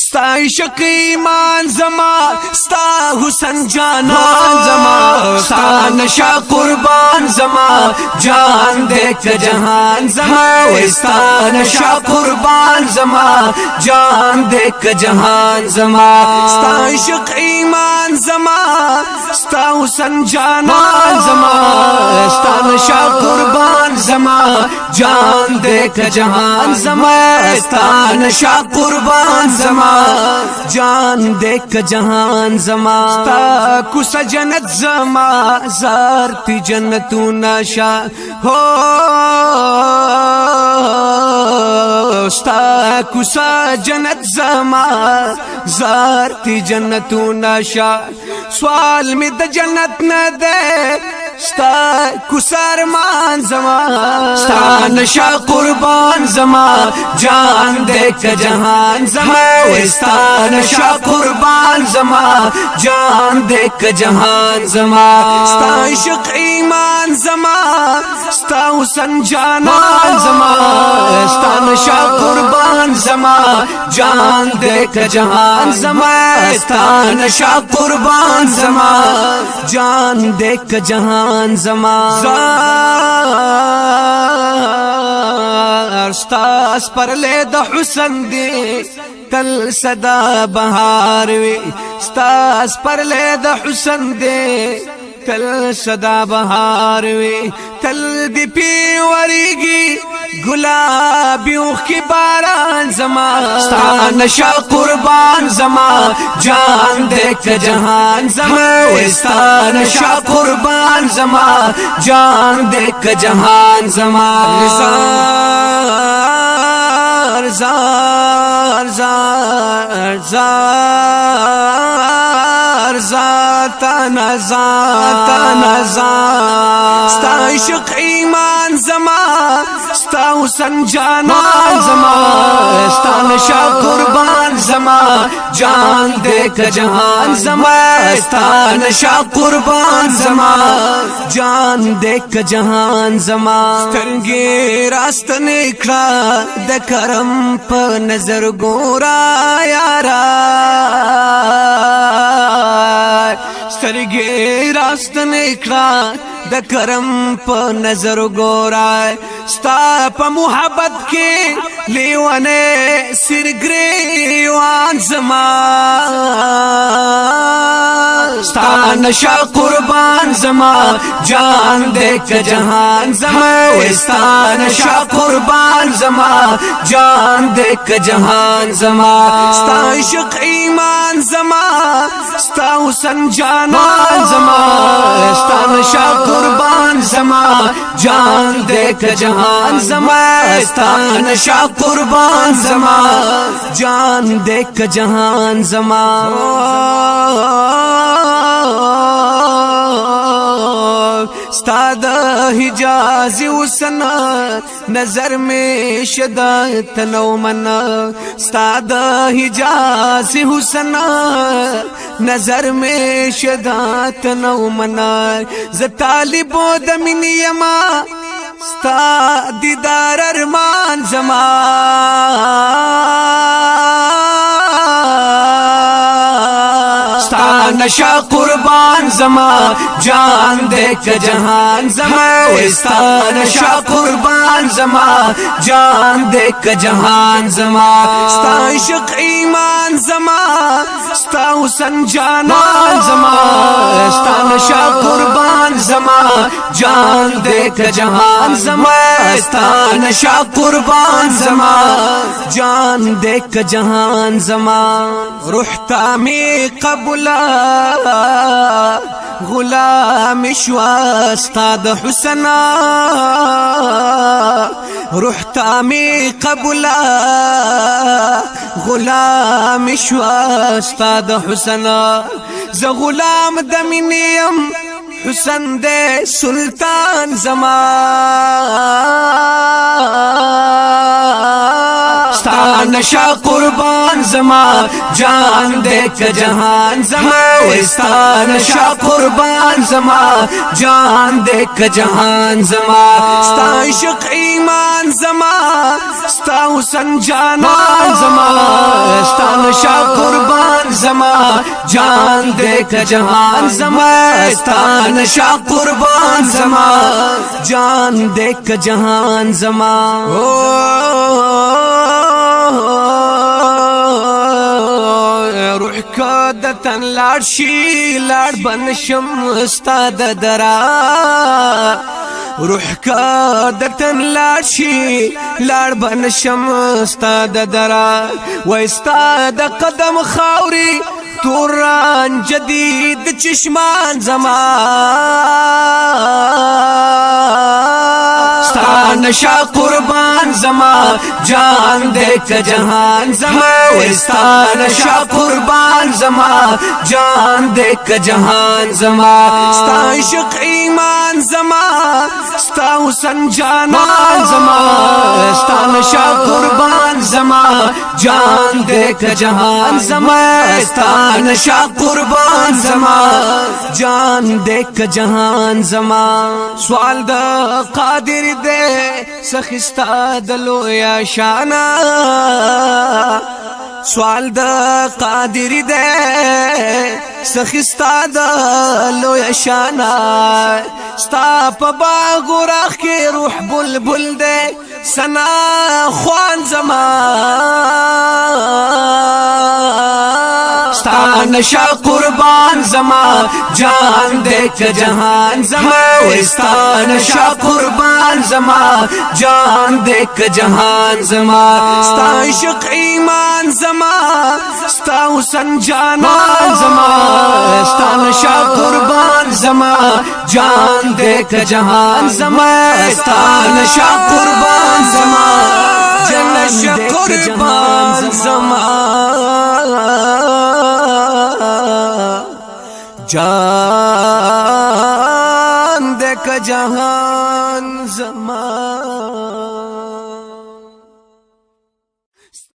ستا عشق ایمان زما ستا حسن جانان زما ستا نشا قربان زما جان دیکھ جہان زما ستا نشا قربان زما جان دیکھ جہان زما ستا عشق ایمان زما ستا حسن جانان زما ستا نشا قربان زما جان دیکھ جہان زما ستا نشا قربان زما جان دیکھ جہان زما ستا کس جنت زما زارتی جنتو نشا ہو ستا کس جنت زما زارتی جنتو نشا سوال می د جنت نه ده ستا کسر مان زما ستا نشا قربان زما جان دیکھ جہان زما ستا نشا قربان زما جان دیکھ جہان زما ستا عشق ایمان زما ستا حسن جانان زما ستا نشا قربان زما جان دیکھ جہان زما ستا نشا قربان زما جان دیکھ جہان زما ستا سپر لے د حسن دی تل صدا بہار وی ستا سپر لے د حسن دی تل صدا بہار وی تل دی پیوریگی گلابی اوخ کی باران زما ستا نشا قربان زما جان دیکھ جہان زما ستا نشا قربان زما جان دیکھ جہان زما زار زار زار زار زاتنا زاتنا ستا عشق ایمان زما ستا حسن جانان زما ستا نشا قربان زما جان دیکھ جہان زما ستا نشا قربان زما جان دیکھ جہان زما سترگی راست نکڑا د کرم پا نظر گورا یارا سترگی راست نکڑا د کرم پا نظر گورا ستا پا محبت کے لیوانے سر گریوان زما ستا نشا قربان زما جان دیکھ جہان زما ستا نشا قربان زما جان دیکھ جہان زما ستا عشق ایمان زما ستا حسن جانان زما ستا نشا قربان زما جان دیکھ جہان زما ستا نشا قربان زما جان دیکھ جہان زما ستا د حجاز حسن نظر میں شدت نو منا ستا د حجاز حسن نظر میں شدت نو منا ز طالبو د من یما ستا دیدار ارمان زما ستا نشا قربان زما جان دیکھ جہان زما ستا نشا قربان زما جان دیکھ جہان زما ستا عشق ایمان زما ستا حسن جانان زما ستا نشا قربان زما جان دیکھ جہان زما ستا نشا قربان زما جان دیکھ جہان زما رحتا میں قبلا غلام شوا ستا د حسنا رحتا میں قبلا غلام شوا ستا د حسنا ز غلام د منیم حسن دے سلطان زما ستا نشا قربان زما جان دیکھ جہان زما ستا نشا قربان زما جان دیکھ جہان زما ستا عشق ایمان زما ستا حسن جانان زما ستا نشا جان دے کا جہان زما ستا نشا قربان زما جان دے کا جہان زما روح کا دتن لاړ شي لاړ بنشم ستا د درا روح کا دتن لاړ شي لاړ بنشم ستا د درا و ستا د قدم خاوري توران جدید چشمان زما ستا نشا قربان زما جان دے کا جہان زما ستا نشا قربان زما جان دے کا جہان زما ستا عشق ایمان زما ستا حسن جانان زما ستا نشا قربان زما جان دے کا جہان زما ستا نشا قربان زما جان دے کا جہان زما سوال دا قادر دے سخستا دلو یا شانا سوال دا قادر دے سخستا دلو یا شانا ستا پا باغ و راخ کے روح بلبل دے سنا خوان زما ستا نشا قربان زما جان دے کا جہان زما ستا نشا قربان زما جان دے کا جہان زما ستا عشق ایمان زما ستا حسن جانان زما ستا نشا قربان زما جان دے کا جہان زما ستا نشا قربان زما نشا قربان زما جان دے کا جہان زما